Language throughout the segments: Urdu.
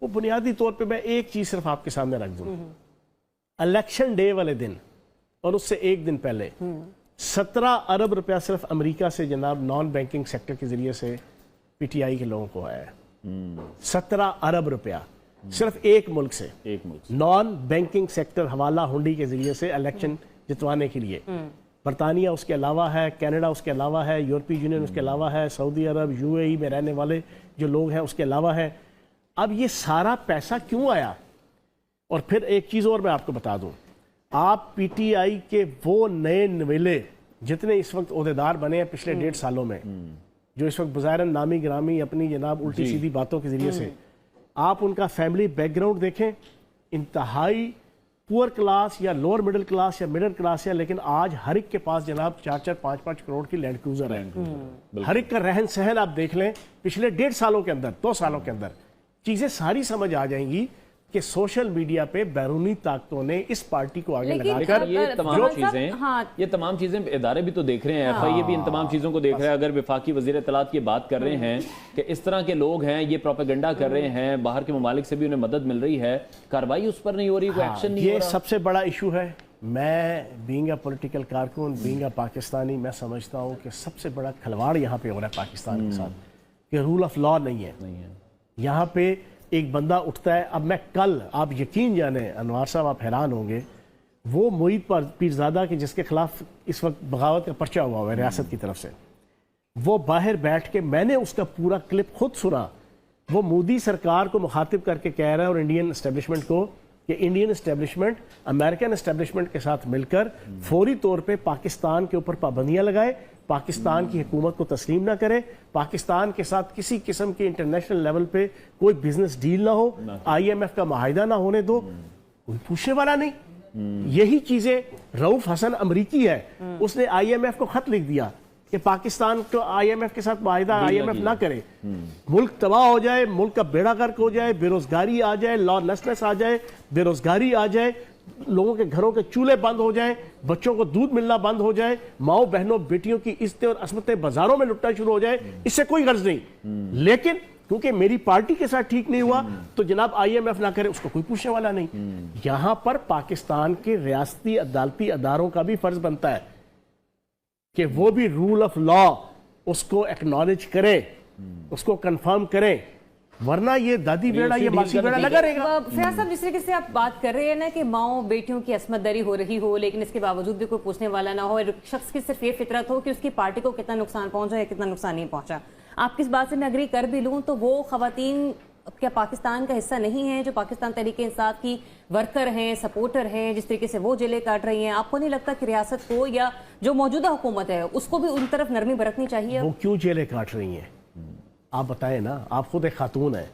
وہ بنیادی طور پہ میں ایک چیز صرف آپ کے سامنے رکھ دوں، الیکشن ڈے والے دن اور اس سے ایک دن پہلے 17 ارب روپیہ صرف امریکہ سے جناب نان بینکنگ سیکٹر کے ذریعے سے پی ٹی آئی کے لوگوں کو آیا ہے۔ 17 ارب روپیہ صرف ایک ملک سے، نان بینکنگ سیکٹر حوالہ ہنڈی کے ذریعے سے الیکشن جتوانے کے لیے۔ برطانیہ اس کے علاوہ ہے، کینیڈا اس کے علاوہ ہے، یورپی یونین اس کے علاوہ ہے، سعودی عرب، یو اے ای میں رہنے والے جو لوگ ہیں اس کے علاوہ ہے۔ اب یہ سارا پیسہ کیوں آیا؟ اور پھر ایک چیز اور میں آپ کو بتا دوں، آپ پی ٹی آئی کے وہ نئے نویلے جتنے اس وقت عہدیدار بنے ہیں پچھلے 1.5 سالوں میں، جو اس وقت بظاہراً نامی گرامی اپنی جناب الٹی سیدھی باتوں کے ذریعے سے، آپ ان کا فیملی بیک گراؤنڈ دیکھیں، انتہائی پور کلاس یا لوور مڈل کلاس یا مڈل کلاس ہے، لیکن آج ہر ایک کے پاس جناب 4-4 5-5 کروڑ کی لینڈ کروزر ہے۔ ہر ایک کا رہن سہن آپ دیکھ لیں پچھلے 1.5 سالوں کے اندر، 2 سالوں کے اندر چیزیں ساری سمجھ آ جائیں گی کہ سوشل میڈیا پہ بیرونی طاقتوں نے اس پارٹی کو آگے لگا کر یہ تمام چیزیں ادارے بھی تو دیکھ رہے ہیں، ایف آئی اے بھی ان تمام چیزوں کو دیکھ رہا ہے۔ اگر وفاقی وزیر اطلاعات کی بات کر رہے ہیں کہ اس طرح کے لوگ ہیں، یہ پروپیگنڈا کر رہے ہیں، باہر کے ممالک سے بھی انہیں مدد مل رہی ہے، کارروائی اس پر نہیں ہو رہی، کوئی ایکشن نہیں ہو رہا۔ یہ سب سے بڑا ایشو ہے۔ میں بینگ اے پولیٹیکل کارکن، بینگ اے پاکستانی، میں سمجھتا ہوں کہ سب سے بڑا کھلواڑ یہاں پہ ہو رہا ہے پاکستان کے ساتھ، کہ رول آف لا نہیں ہے یہاں پہ۔ ایک بندہ اٹھتا ہے، اب میں کل آپ یقین جانیں انوار صاحب آپ حیران ہوں گے، وہ معید پیرزادہ کے جس کے خلاف اس وقت بغاوت کا پرچہ ہوا ہے ریاست کی طرف سے، وہ باہر بیٹھ کے میں نے اس کا پورا کلپ خود سنا، وہ مودی سرکار کو مخاطب کر کے کہہ رہا ہے اور انڈین اسٹیبلشمنٹ کو کہ انڈین اسٹیبلشمنٹ امریکن اسٹیبلشمنٹ کے ساتھ مل کر فوری طور پہ پاکستان کے اوپر پابندیاں لگائے، پاکستان کی حکومت کو تسلیم نہ کرے، پاکستان کے ساتھ کسی قسم کی انٹرنیشنل لیول پہ کوئی بزنس ڈیل نہ ہو، آئی ایم ایف کا معاہدہ نہ ہونے دو، کوئی پوچھنے والا نہیں۔ یہی چیزیں رؤوف حسن امریکی ہے، اس نے آئی ایم ایف کو خط لکھ دیا کہ پاکستان کو آئی ایم ایف کے ساتھ معاہدہ آئی ایم ایف نہ کرے، ملک تباہ ہو جائے، ملک کا بیڑا غرق ہو جائے، بے روزگاری آ جائے، لا لیسنس آ جائے، بے روزگاری آ جائے، لوگوں کے گھروں کے چولہے بند ہو جائیں، بچوں کو دودھ ملنا بند ہو جائے، ماؤں بہنوں بیٹیوں کی عزتیں اور عصمتیں بازاروں میں لٹنا شروع ہو جائے، اس سے کوئی غرض نہیں۔ لیکن کیونکہ میری پارٹی کے ساتھ ٹھیک نہیں ہوا تو جناب آئی ایم ایف نہ کرے، اس کو کوئی پوچھنے والا نہیں۔ یہاں پر پاکستان کے ریاستی عدالتی اداروں کا بھی فرض بنتا ہے کہ وہ بھی رول آف لا اس کو ایکنالج کرے، اس کو کنفرم کرے، ورنہ یہ دادی بیڑا یہ ماسی بیڑا لگا رہے گا۔ فیاض صاحب جس طریقے سے آپ بات کر رہے ہیں نا کہ ماؤں بیٹیوں کی عصمت دری ہو رہی ہو لیکن اس کے باوجود بھی کوئی پوچھنے والا نہ ہو، شخص کی صرف یہ فطرت ہو کہ اس کی پارٹی کو کتنا نقصان پہنچا یا کتنا نقصان نہیں پہنچا، آپ کس بات سے میں اگری کر بھی لوں تو وہ خواتین کیا پاکستان کا حصہ نہیں ہیں جو پاکستان تحریک انصاف کی ورکر ہیں، سپورٹر ہیں، جس طریقے سے وہ جیلیں کاٹ رہی ہیں؟ آپ کو نہیں لگتا کہ ریاست کو یا جو موجودہ حکومت ہے اس کو بھی ان طرف نرمی برتنی چاہیے؟ وہ کیوں جیلیں کاٹ رہی ہیں آپ بتائیں نا، آپ خود ایک خاتون ہیں،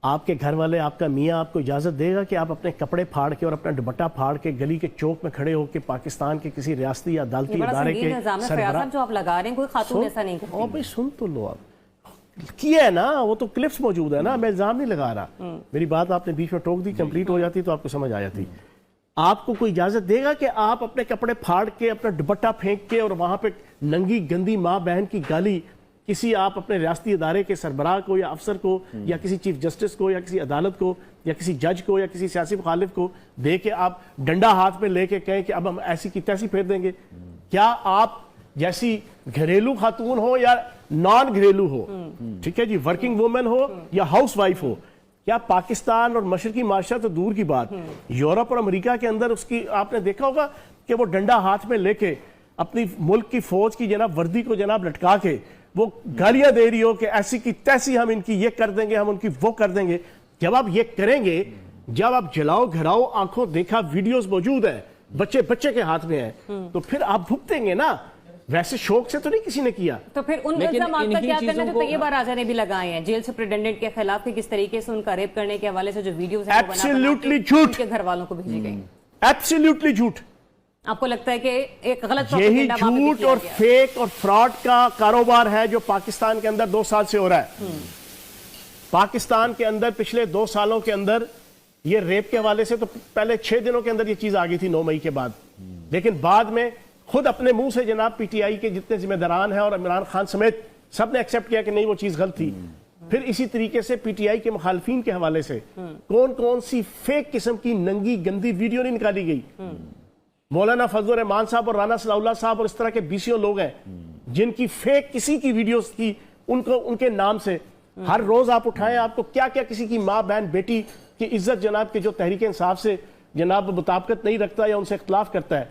آپ کے گھر والے آپ کا میاں آپ کو اجازت دے گا کہ آپ اپنے کپڑے پھاڑ کے اور اپنا دوپٹہ پھاڑ کے گلی کے چوک میں کھڑے ہو کے پاکستان کے کسی ریاستی یا عدالتی ادارے کے سربراہ جو آپ لگا رہے ہیں کوئی خاتون ایسا نہیں کرتی؟ بھائی سن تو لو، آپ کیا ہے نا، وہ تو کلپس موجود ہے نا، میں الزام نہیں لگا رہا، میری بات آپ نے بیچ میں ٹوک دی، کمپلیٹ ہو جاتی تو آپ کو سمجھ آ جاتی۔ آپ کو کوئی اجازت دے گا کہ آپ اپنے کپڑے پھاڑ کے اپنا دوپٹہ پھینک کے اور وہاں پہ ننگی گندی ماں بہن کی گالی کسی آپ اپنے ریاستی ادارے کے سربراہ کو یا افسر کو یا کسی چیف جسٹس کو یا کسی عدالت کو یا کسی جج کو یا کسی سیاسی مخالف کو دے کے آپ ڈنڈا ہاتھ میں لے کے کہیں کہ اب ہم ایسی کی تیسی پھیر دیں گے؟ کیا آپ جیسی گھریلو خاتون ہو یا نان گھریلو ہو، ٹھیک ہے جی، ورکنگ وومن ہو یا ہاؤس وائف ہو، کیا پاکستان اور مشرقی معاشرہ تو دور کی بات، یورپ اور امریکہ کے اندر اس کی آپ نے دیکھا ہوگا کہ وہ ڈنڈا ہاتھ میں لے کے اپنی ملک کی فوج کی جناب وردی کو جناب لٹکا کے وہ گالیاں دے رہی ہو کہ ایسی کی تیسی ہم ان کی یہ کر دیں گے، ہم ان کی وہ کر دیں گے۔ جب آپ یہ کریں گے، جب آپ جلاؤ گھراؤ آنکھوں دیکھا ویڈیوز موجود ہیں، بچے کے ہاتھ میں ہیں، تو پھر آپ بھگتیں گے نا، ویسے شوق سے تو نہیں کسی نے کیا۔ تو پھر ان الزامات کا کیا کرنا جو طیب راجہ نے بھی لگائے ہیں جیل سپرنٹینڈنٹ کے خلاف کہ کس طریقے سے ان کا ریپ کرنے کے حوالے سے جو ویڈیوز ہیں ایبسلیوٹلی جھوٹ، ان کے گھر والوں کو بھیجی گئی؟ ایبسلیوٹلی جھوٹ۔ آپ کو لگتا ہے کہ ایک غلط یہی جھوٹ اور فیک اور فراڈ کا کاروبار ہے جو پاکستان کے اندر 2 سال سے ہو رہا ہے۔ پاکستان کے اندر پچھلے 2 سالوں کے اندر یہ ریپ کے حوالے سے تو پہلے 6 دنوں کے اندر یہ چیز آ گئی تھی 9 مئی کے بعد، لیکن بعد میں خود اپنے منہ سے جناب پی ٹی آئی کے جتنے ذمہ داران ہیں اور عمران خان سمیت سب نے ایکسیپٹ کیا کہ نہیں وہ چیز غلط تھی۔ پھر اسی طریقے سے پی ٹی آئی کے مخالفین کے حوالے سے کون کون سی فیک قسم کی ننگی گندی ویڈیو نہیں نکالی گئی. مولانا فضل الرحمان صاحب اور رانا صلاح اللہ صاحب اور اس طرح کے بیسیوں لوگ ہیں جن کی فیک کسی کی ویڈیوز کی ان کے نام سے ہر روز آپ اٹھائیں, آپ کو کیا کیا کسی کی ماں بہن بیٹی کی عزت جناب کے جو تحریک انصاف سے جناب مطابقت نہیں رکھتا یا ان سے اختلاف کرتا ہے